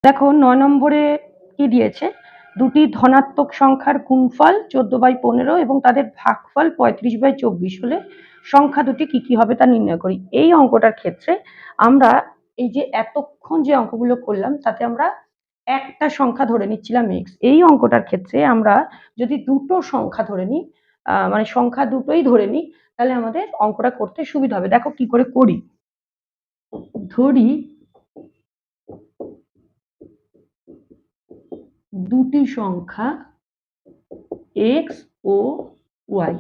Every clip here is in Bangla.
দেখো 9 নম্বরে কি দিয়েছে, দুটি ধনাত্মক সংখ্যার গুণফল 14/15 এবং তাদের ভাগফল 35/24 হলে সংখ্যা দুটি কি কি হবে তা নির্ণয় করি। এই অঙ্কটার ক্ষেত্রে আমরা এই যে এতক্ষণ যে অঙ্কগুলো করলাম তাতে আমরা একটা সংখ্যা ধরে নিচ্ছিলাম x। এই অঙ্কটার ক্ষেত্রে আমরা যদি দুটো সংখ্যা ধরে নিই, মানে সংখ্যা দুটোই ধরে নিই, তাহলে আমাদের অঙ্কটা করতে সুবিধা হবে। দেখো কি করে করি। ধরি দুটি সংখ্যা x ও y।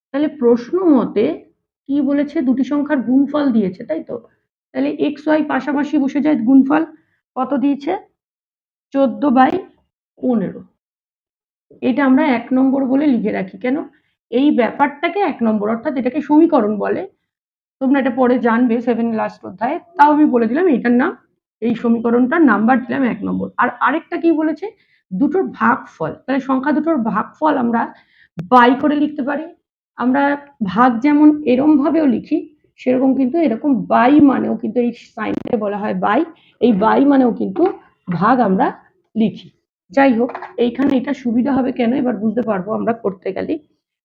তাহলে প্রশ্ন মতে কি বলেছে, দুটি সংখ্যার গুণফল দিয়েছে, তাই তো? তাহলে x y পাশাপাশি বসে যায়, গুণফল কত দিয়েছে? 14/15। এটা আমরা 1 নম্বর বলে লিখে রাখি। কেন? এই ব্যাপারটাকে 1 নম্বর, অর্থাৎ এটাকে সমীকরণ বলে। তোমরা এটা পরে জানবে 7 লাস্ট অধ্যায়ে, তাও আমি বলে দিলাম এটার নাম, এই সমীকরণটার নাম্বার দিলাম 1 নম্বর। আর আরেকটা কি বলেছে, দুটোর ভাগফল। তাহলে সংখ্যা দুটোর ভাগফল আমরা বাই করে লিখতে পারি। আমরা ভাগ যেমন এরম ভাবেও লিখি, সেরকম কিন্তু এরকম বাই মানেও কিন্তু এই সাইনটাকে বলা হয় বাই। এই বাই মানেও কিন্তু ভাগ আমরা লিখি। যাই হোক, এইখানে এটা সুবিধা হবে কেন এবার বুঝতে পারবো আমরা করতে গেলে।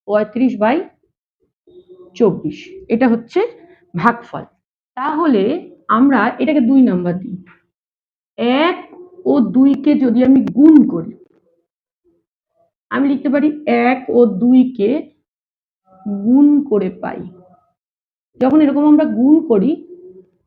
35/24 এটা হচ্ছে ভাগফল। তাহলে আমরা এটাকে 2 নাম্বার দিই। 1 ও 2 কে যদি আমি গুণ করি, আমি লিখতে পারি 1 ও 2 কে গুণ করে পাই। যখন এরকম আমরা গুণ করি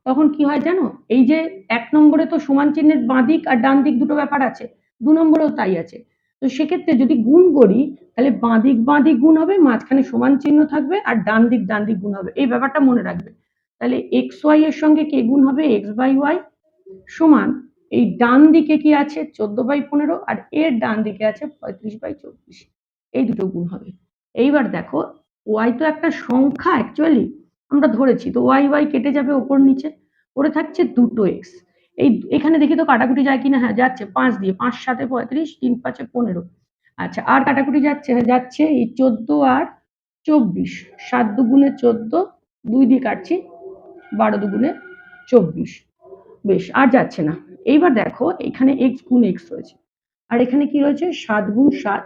তখন কি হয় জানো, এই যে 1 নম্বরে তো সমান চিহ্নের বাঁ দিক আর ডান দিক দুটো ব্যাপার আছে, 2 নম্বরেও তাই আছে। তো সেক্ষেত্রে যদি গুণ করি তাহলে বাঁ দিক গুণ হবে, মাঝখানে সমান চিহ্ন থাকবে, আর ডান দিক গুণ হবে। এই ব্যাপারটা মনে রাখবে। তাহলে এক্স ওয়াই এর সঙ্গে কে গুণ হবে, x/y সমান এই ডান দিকে কি আছে 14/15 আর এর ডান দিকে আছে 35/24, এই দুটো গুণ হবে। এইবার দেখো y তো একটা সংখ্যা অ্যাকচুয়ালি আমরা ধরেছি, তো y কেটে যাবে ওপর নিচে, পড়ে থাকছে দুটো x। এই এখানে দেখি তো কাটাকুটি যায় কিনা, হ্যাঁ যাচ্ছে, 5 দিয়ে, 5 7 35, 3 5 15। আচ্ছা, আর কাটাকুটি যাচ্ছে, হ্যাঁ যাচ্ছে, এই 14 আর 24, 7 দুগুণে 14, 2 দিয়ে কাটছি, 12 দুগুণে 24। বেশ, আর যাচ্ছে না। এইবার দেখো এখানে x গুণ x রয়েছে, আর এখানে কি রয়েছে 7 গুণ 7,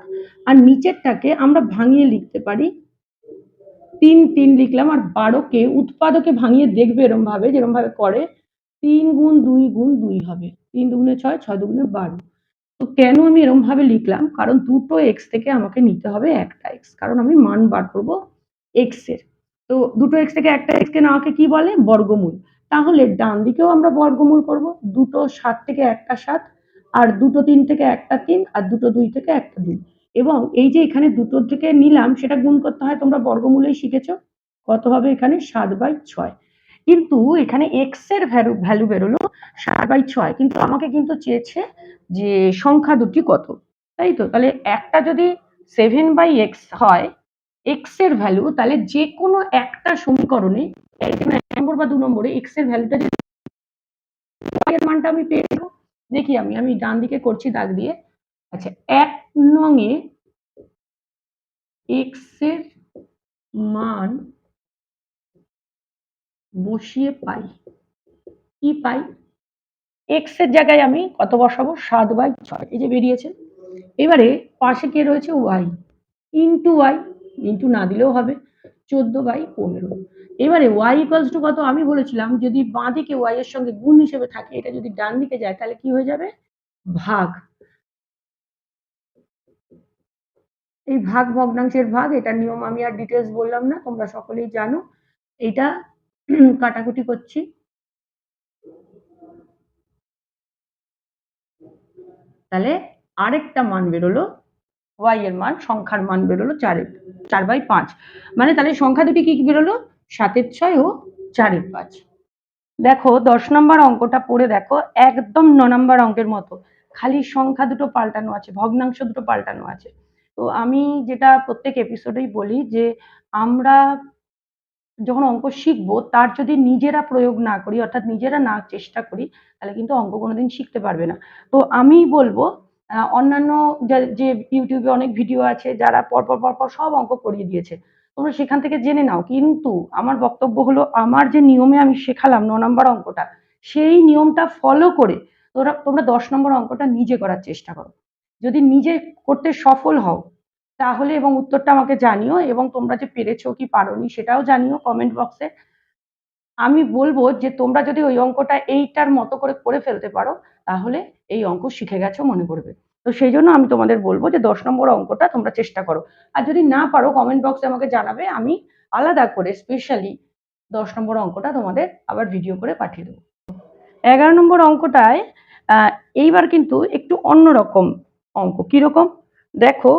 আর নিচেরটাকে আমরা ভাঙিয়ে লিখতে পারি 3 3 লিখলাম, আর 12 কে উৎপাদকে ভাঙিয়ে দেখবে এরকম ভাবে, যেরকম ভাবে করে 3 গুণ 2 গুণ 2 হবে, 3 দুগুণে 6, 6 দুগুণে 12। তো কেন আমি এরকম ভাবে লিখলাম, কারণ দুটো x থেকে আমাকে নিতে হবে একটা x, কারণ আমি মান বার করব x এর। তো দুটো x থেকে একটা x কে নেওয়াকে কি বলে, বর্গমূল। তাহলে ডান দিকেও আমরা বর্গমূল করব, দুটো 7 থেকে একটা 7, আর দুটো 3 থেকে একটা 3, আর দুটো 2 থেকে একটা 2। এবং এই যে এখানে দুটো থেকে নিলাম সেটা গুণ করতে হয়, তোমরা বর্গমূলেই শিখেছো। কত হবে এখানে 7/6। কিন্তু এখানে x এর ভ্যালু বেরোলো 7/6, কিন্তু আমাকে কিন্তু চেয়েছে যে সংখ্যা দুটি কত, তাই তো? তাহলে একটা যদি 7/x হয় x এর ভ্যালু, তাহলে যে কোনো একটা সমীকরণে 1 নম্বর বা 2 নম্বরে x এর ভ্যালুটা যদি এর মানটা আমি পেয়ে যাবো। দেখি আমি ডান দিকে করছি দাগ দিয়ে। আচ্ছা, 1 নং এ x এর মান বসিয়ে পাই, কি পাই, x এর জায়গায় আমি কত বসাবো, 7/6, এই যে বেরিয়েছে। এবারে পাশে কে রয়েছে, y ইন্টু y, ইন্টু না দিলেও হবে, 14/15। এবারে y ইকুয়ালস টু কত, আমি বলেছিলাম যদি বাঁ দিকে y এর সঙ্গে গুণ হিসেবে থাকে, এটা যদি ডান দিকে যায় তাহলে কি হয়ে যাবে, ভাগ। এই ভাগ ভগ্নাংশের ভাগ, এটার নিয়ম আমি আর ডিটেলস বললাম না, তোমরা সকলেই জানো। এটা কাটাকুটি করছি, তাহলে আরেকটা মান বেরোলো, y এর মান, সংখ্যার মান বেরোলো 4/5। মানে তাহলে সংখ্যা দুটি কি কি বেরোলো, 7/6 ও 4/5। দেখো 10 নম্বর অঙ্কটা পড়ে দেখো, একদম 9 নম্বর অঙ্কের মতো, খালি সংখ্যা দুটো পাল্টানো আছে, ভগ্নাংশ দুটো পাল্টানো আছে। তো আমি যেটা প্রত্যেক এপিসোডেই বলি যে আমরা যখন অঙ্ক শিখবো তার যদি নিজেরা প্রয়োগ না করি, অর্থাৎ নিজেরা না চেষ্টা করি, তাহলে কিন্তু অঙ্ক কোনোদিন শিখতে পারবে না। তো আমি বলবো অন্যান্য যে ইউটিউবে অনেক ভিডিও আছে যারা পরপর সব অঙ্ক করিয়ে দিয়েছে, তোমরা সেখান থেকে জেনে নাও। কিন্তু আমার বক্তব্য হলো, আমার যে নিয়মে আমি শেখালাম 9 নম্বর অঙ্কটা, সেই নিয়মটা ফলো করে তোমরা 10 নম্বর অঙ্কটা নিজে করার চেষ্টা করো। যদি নিজে করতে সফল হও তাহলে এবং উত্তরটা আমাকে জানিও, এবং তোমরা যে পেরেছো কি পারোনি সেটাও জানিও কমেন্ট বক্সে। আমি বলবো যে তোমরা যদি ওই অঙ্কটা এইটার মতো করে ফেলতে পারো তাহলে এই অঙ্ক শিখে গেছো মনে করবে। তো সেই জন্য আমি তোমাদের বলবো যে 10 নম্বর অঙ্কটা তোমরা চেষ্টা করো, আর যদি না পারো কমেন্ট বক্সে আমাকে জানাবে, আমি আলাদা করে স্পেশালি 10 নম্বর অঙ্কটা তোমাদের আবার ভিডিও করে পাঠিয়ে দেবো। 11 নম্বর অঙ্কটায় এইবার কিন্তু একটু অন্যরকম অঙ্ক। কিরকম দেখো,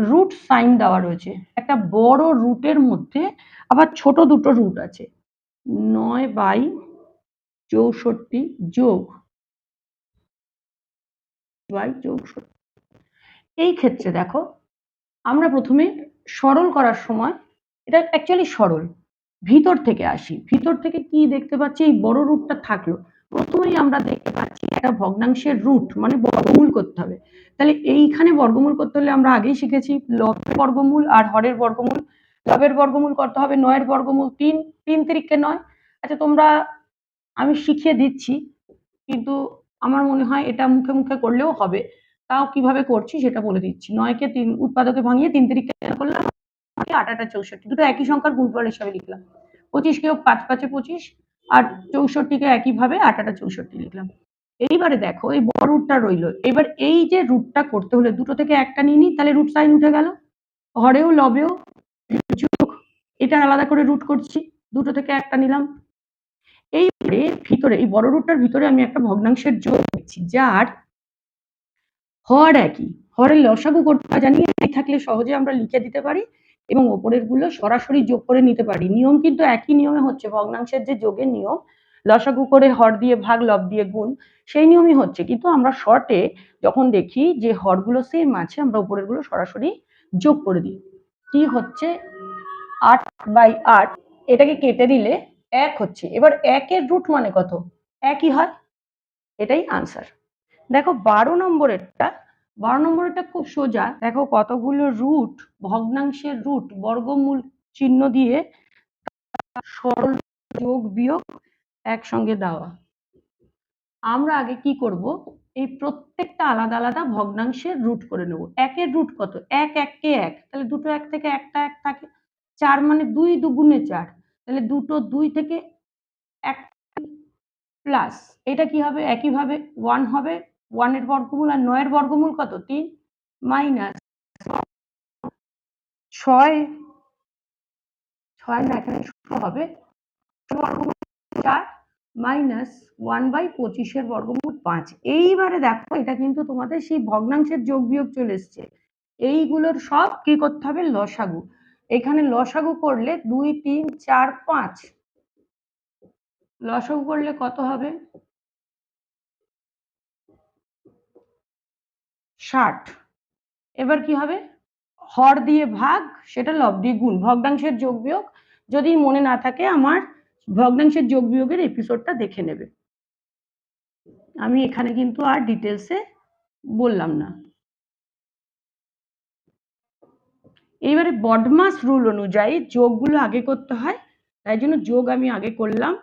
রুট সাইন দেওয়া রয়েছে, একটা বড় রুটের মধ্যে আবার ছোট দুটো রুট আছে, 9/64 যোগ 64। এই ক্ষেত্রে দেখো আমরা প্রথমে সরল করার সময়, এটা অ্যাকচুয়ালি সরল, ভিতর থেকে আসি। ভিতর থেকে কি দেখতে পাচ্ছি, এই বড় রুটটা থাকলো, প্রথমেই আমরা দেখতে পাচ্ছি একটা ভগ্নাংশের রুট মানে বর্গমূল করতে হবে। তাহলে এইখানে বর্গমূল করতে হলে আমরা আগেই শিখেছি লবের বর্গমূল আর হরের বর্গমূল। লবের বর্গমূল করতে হবে 9 বর্গমূল 3, 3 তিরিকে 9। আচ্ছা তোমরা, আমি শিখিয়ে দিচ্ছি কিন্তু আমার মনে হয় এটা মুখে মুখে করলেও হবে, তাও কিভাবে করছি সেটা বলে দিচ্ছি। 9কে 3 উৎপাদকে ভাঙিয়ে 3 তিরিকে করলাম, 8 8 64, দুটো একই সংখ্যার গুণফল হিসাবে লিখলাম। 25 কেও 5 5 25, আর 64কে একইভাবে 8 8 64 লিখলাম। এইবারে দেখো এই বড় রুটটা রইলো, এবার এই যে রুটটা করতে হলে দুটো থেকে একটা নিয়ে নিই, তাহলে রুট সাইন উঠে গেল। হরেও লবেও যোগ, এটা আলাদা করে রুট করছি, দুটো থেকে একটা নিলাম। এইবারে ভিতরে এই বড় রুটটার ভিতরে আমি একটা ভগ্নাংশের যোগ দিচ্ছি, যার হর একই। হরের লসাগু করতে জানি, থাকলে সহজে আমরা লিখে দিতে পারি এবং ওপরের গুলো সরাসরি যোগ করে নিতে পারি। নিয়ম কিন্তু একই নিয়মে হচ্ছে, ভগ্নাংশের যে যোগের নিয়ম, লসাগু করে হর দিয়ে ভাগ লব দিয়ে গুণ, সেই নিয়মই হচ্ছে। কিন্তু আমরা শর্টে যখন দেখি যে হরগুলো সেম আছে, আমরা উপরের গুলো সরাসরি যোগ করে দিই। কি হচ্ছে 8/8, এটাকে কেটে দিলে 1 হচ্ছে। এবার 1-এর রুট মানে কত, একই হয়, এটাই আনসার। দেখো 12 নম্বরেরটা খুব সোজা। দেখো কতগুলো রুট, ভগ্নাংশের রুট বর্গমূল চিহ্ন দিয়ে সরল যোগ বিয়োগ একসঙ্গে দেওয়া। আমরা আগে কি করব, এই প্রত্যেকটা আলাদা আলাদা ভগ্নাংশের রুট করে নেব। 1-এর রুট কত, 1 1 কে 1, তাহলে দুটো 1 থেকে একটা 1 থাকে। 4 মানে 2 2 4, তাহলে দুটো 2 থেকে 1 প্লাস, এটা কি হবে একইভাবে 1 হবে, 1-এর বর্গমূল আর 9-এর বর্গমূল কত 3, মাইনাস 6 না, এখানে হবে বর্গমূল 4 মাইনাস 1/25-এর বর্গমূল 5। এইবারে দেখো এটা কিন্তু তোমাদের সেই ভগ্নাংশের যোগ বিয়োগ চলে এসছে, এইগুলোর সব কি করতে হবে, লসাগু। এখানে লসাগু করলে 2 3 4 5, লসাগু করলে কত হবে 60। এবার কি হবে, হর দিয়ে ভাগ, সেটা লব দিয়ে গুণ, ভগ্নাংশের যোগ বিয়োগ। যদি মনে না থাকে আমার ভগ্নাংশের যোগ বিয়োগের এপিসোডটা দেখে নেবে, আমি এখানে কিন্তু আর ডিটেলসে বললাম না। এইবারে বডমাস রুল অনুযায়ী যোগগুলো আগে করতে হয়, তাই জন্য যোগ আমি আগে করলাম,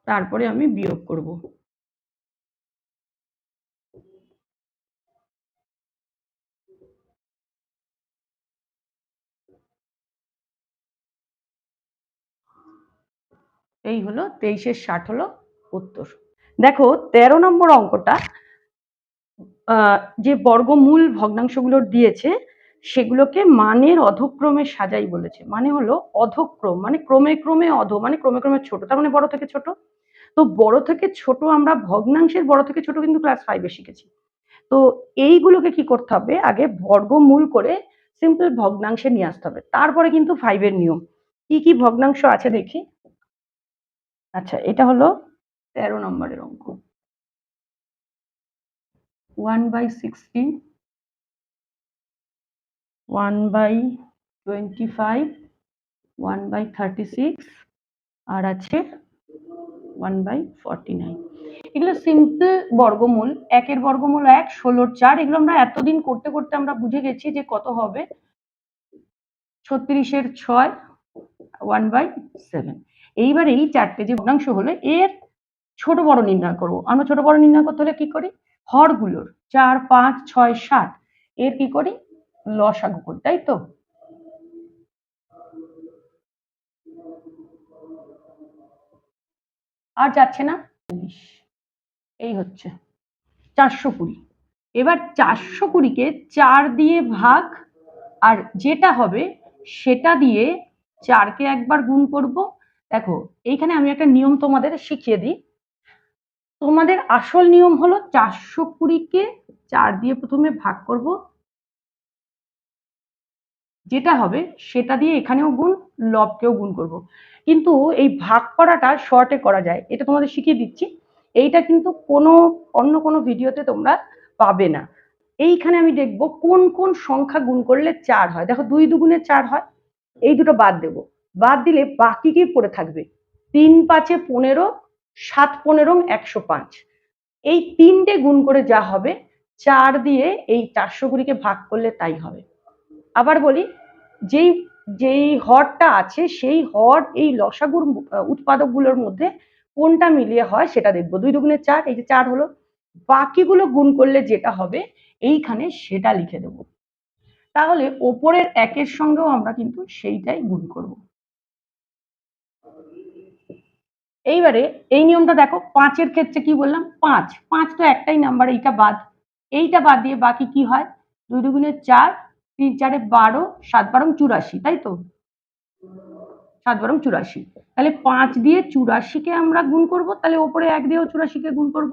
তারপরে আমি বিয়োগ করব। এই হলো 23-এর 60 হলো উত্তর। দেখো 13 নম্বর অঙ্কটা, যে বর্গমূল ভগ্নাংশগুলো দিয়েছে সেগুলোকে মানের অধক্রমে সাজাই বলেছে। মানে হলো অধক্রম মানে ক্রমে ক্রমে, অধ মানে ক্রমে ক্রমে ছোট, তার মানে বড় থেকে ছোট। তো বড় থেকে ছোট আমরা ভগ্নাংশের বড় থেকে ছোট কিন্তু ক্লাস 5-এ শিখেছি। তো এইগুলোকে কি করতে হবে, আগে বর্গমূল করে সিম্পল ভগ্নাংশে নিয়ে আসতে হবে, তারপরে কিন্তু 5-এর নিয়ম। কি কি ভগ্নাংশ আছে দেখি। আচ্ছা এটা হলো 13 নম্বরের অঙ্ক, 1/16, 1/25, 1/36, আর আছে 1/49। এগুলো সিম্পল বর্গমূল। 1-এর বর্গমূল 1, 16-র 4, এগুলো আমরা এতদিন করতে করতে আমরা বুঝে গেছি যে কত হবে, 36-এর 6, 1/7। এইবার এই চারটে যে ভগ্নাংশ হলো, এর ছোট বড় নির্ণয় করব। আমরা ছোট বড় নির্ণয় করতে হলে কি করি, হরগুলোর 4, 5, 6, 7 এর কি করি, লসাগু করি, তাই তো? আর যাচ্ছে না, এই হচ্ছে 420। এবার 420কে 4 দিয়ে ভাগ, আর যেটা হবে সেটা দিয়ে 4কে একবার গুণ করব। দেখো এইখানে আমি একটা নিয়ম তোমাদের শিখিয়ে দিই। তোমাদের আসল নিয়ম হলো 420কে 4 দিয়ে প্রথমে ভাগ করব, যেটা হবে সেটা দিয়ে এখানেও গুণ, লবকেও গুণ করব। কিন্তু এই ভাগ করাটা শর্টে করা যায়, এটা তোমাদের শিখিয়ে দিচ্ছি। এইটা কিন্তু অন্য কোনো ভিডিওতে তোমরা পাবে না। এইখানে আমি দেখব কোন কোন সংখ্যা গুণ করলে 4 হয়। দেখো 2 দুগুণে 4 হয়, এই দুটো বাদ দেব। বাদ দিলে বাকি কি পড়ে থাকবে, 3 5 15, 7 15 105। এই তিনটে গুণ করে যা হবে 4 দিয়ে এই 420কে ভাগ করলে তাই হবে। আবার বলি, যেই যেই হরটা আছে সেই হর এই লসাগুর উৎপাদকগুলোর মধ্যে কোনটা মিলিয়ে হয় সেটা দেখবো। 2 দুগুণে 4, এই যে 4 হলো, বাকিগুলো গুণ করলে যেটা হবে এইখানে সেটা লিখে দেব। তাহলে ওপরের একের সঙ্গেও আমরা কিন্তু সেইটাই গুণ করব। এইবারে এই নিয়মটা দেখো, 5-এর ক্ষেত্রে কি বললাম, 5 5 তো একটাই নাম্বার, এইটা বাদ দিয়ে বাকি কি হয়, 2 দুগুণে 4, 3 4 12, 7 12 84, তাই তো? 7 12 84, তাহলে 5 দিয়ে 84কে আমরা গুণ করব, তাহলে ওপরে 1 দিয়েও 84কে গুণ করব।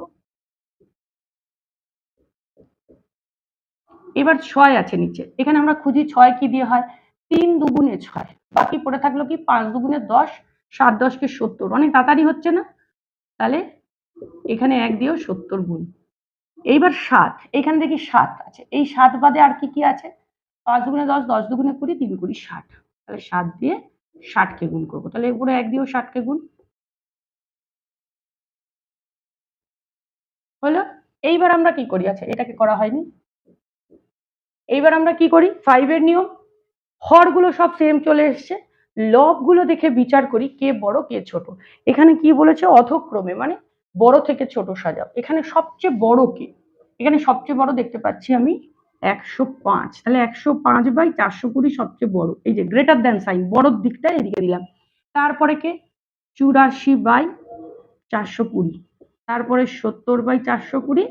এবার 6 আছে নিচে, এখানে আমরা খুঁজি 6 কি দিয়ে হয়, 3 দুগুণে 6, বাকি পড়ে থাকলো কি 5 দুগুণে 10, 7 10 কে 70, অনেক তাড়াতাড়ি হচ্ছে না? তাহলে এখানে 1 দিয়েও 70 গুণ। এইবার 7, এখানে দেখি 7 আছে, এই 7 বাদে আর কি কি আছে, 5 দুগুণে 10, 10 দুগুণে 20, 3 20 60, তাহলে 7 দিয়ে 60কে গুণ করবো, তাহলে উপরে 1 দিয়েও 60কে গুণ হলো। এইবার আমরা কি করি, আচ্ছা এটাকে করা হয়নি, এইবার আমরা কি করি, 5 এর নিয়ম, হরগুলো সব সেম চলে এসছে, লবগুলো দেখে বিচার করি কে বড় কে ছোট। এখানে কি বলেছে, অধক্রমে, মানে বড় থেকে ছোট সাজাও। এখানে সবচেয়ে বড় কে, এখানে সবচেয়ে বড় দেখতে পাচ্ছি আমি 105, তাহলে 105/420 সবচেয়ে বড়, এই যে গ্রেটার দ্যান সাইন, বড়র দিকটা এদিকে দিলাম। তারপরে কে, 84/420, তারপরে 70/420,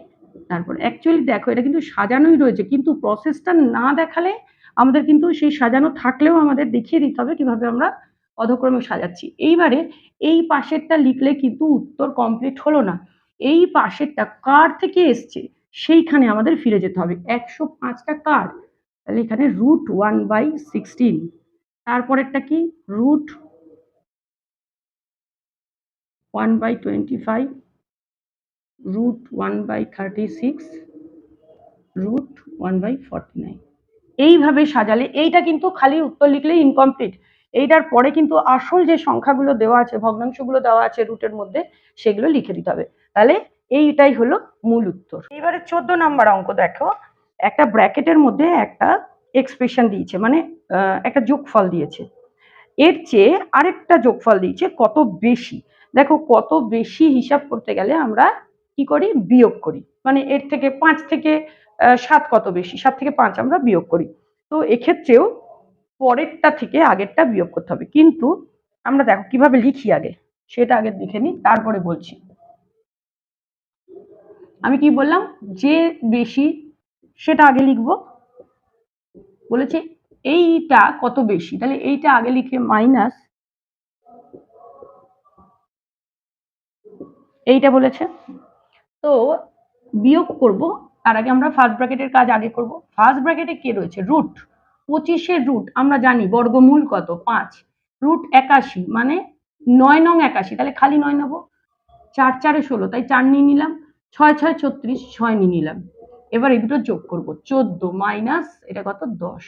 তারপর অ্যাকচুয়ালি দেখো এটা কিন্তু সাজানোই রয়েছে, কিন্তু প্রসেসটা না দেখালে আমাদের কিন্তু সেই সাজানো থাকলেও আমাদের দেখিয়ে দিতে হবে কিভাবে আমরা অধক্রমে সাজাচ্ছি। এইবারে এই পাশেরটা লিখলে কিন্তু উত্তর কমপ্লিট হলো না, এই পাশেরটা কার থেকে এসছে সেইখানে আমাদের ফিরে যেতে হবে। 105টা কার, তাহলে এখানে √1/16, তারপরেরটা কি, √1/25, √1/36, √1/49। এইভাবে সাজালে, এইটা কিন্তু খালি উত্তর লিখলেই ইনকমপ্লিট, এইটার পরে কিন্তু আসল যে সংখ্যাগুলো দেওয়া আছে, ভগ্নাংশগুলো দেওয়া আছে রুটের মধ্যে, সেগুলো লিখে দিতে হবে। তাহলে এইটাই হলো মূল উত্তর। এবারে 14 নাম্বার অঙ্ক দেখো, একটা ব্র্যাকেটের মধ্যে একটা এক্সপ্রেশন দিয়েছে, মানে একটা যোগফল দিয়েছে, এর চেয়ে আরেকটা যোগফল দিয়েছে কত বেশি। দেখো কত বেশি হিসাব করতে গেলে আমরা কি করি, বিয়োগ করি, মানে এর থেকে 5 থেকে 7 কত বেশি, 7 থেকে 5 আমরা বিয়োগ করি। তো এক্ষেত্রেও পরেরটা থেকে আগেরটা বিয়োগ করতে হবে, কিন্তু আমরা দেখো কিভাবে লিখি আগে, সেটা আগে দেখে নিই তারপরে বলছি। আমি কি বললাম, যে বেশি সেটা আগে লিখবো, বলেছে এইটা কত বেশি, তাহলে এইটা আগে লিখে মাইনাস এইটা বলেছে, তো বিয়োগ করব। তার আগে আমরা ফার্স্ট ব্র্যাকেটের কাজ আগে করব। ফার্স্ট ব্র্যাকেটে কে রয়েছে, রুট 25-এর রুট আমরা জানি বর্গমূল কত, 5, √81 মানে 9 নং 81, তাহলে খালি 9 নেবো, 4 4 16, তাই 4 নিয়ে নিলাম, 6 6 36, 6 নিয়ে নিলাম। এবার এই দুটো যোগ করব, 14 মাইনাস এটা কত, 10,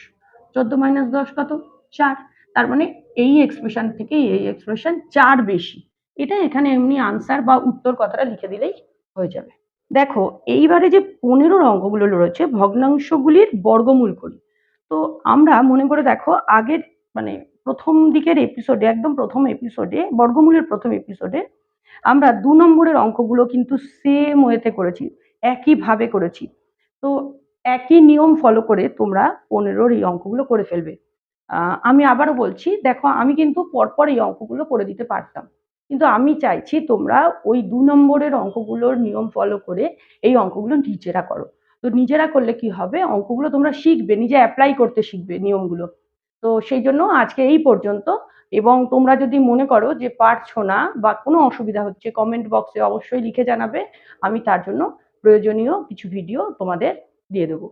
14 মাইনাস 10 কত, 4। তার মানে এই এক্সপ্রেশন থেকে এই এক্সপ্রেশন 4 বেশি, এটা এখানে এমনি আনসার বা উত্তর কথাটা লিখে দিলেই হয়ে যাবে। দেখো এইবারে যে 15 অঙ্কগুলো রয়েছে, ভগ্নাংশগুলির বর্গমূল করি। তো আমরা মনে করে দেখো আগের, মানে প্রথম দিকের এপিসোডে, একদম প্রথম এপিসোডে, বর্গমূলের প্রথম এপিসোডে আমরা 2 নম্বরের অঙ্কগুলো কিন্তু সেম ওয়েতে করেছি, একইভাবে করেছি। তো একই নিয়ম ফলো করে তোমরা 15 এই অঙ্কগুলো করে ফেলবে। আমি আবারও বলছি, দেখো আমি কিন্তু পরপর এই অঙ্কগুলো করে দিতে পারতাম, কিন্তু আমি চাইছি তোমরা ওই 2 নম্বরের অঙ্কগুলোর নিয়ম ফলো করে এই অঙ্কগুলো নিজেরা করো। তো নিজেরা করলে কি হবে, অঙ্কগুলো তোমরা শিখবে, নিজে অ্যাপ্লাই করতে শিখবে নিয়মগুলো। তো সেই জন্য আজকে এই পর্যন্ত। এবং তোমরা যদি মনে করো যে পারছো না বা কোনো অসুবিধা হচ্ছে, কমেন্ট বক্সে অবশ্যই লিখে জানাবে। আমি তার জন্য প্রয়োজনীয় কিছু ভিডিও তোমাদের দিয়ে দেবো।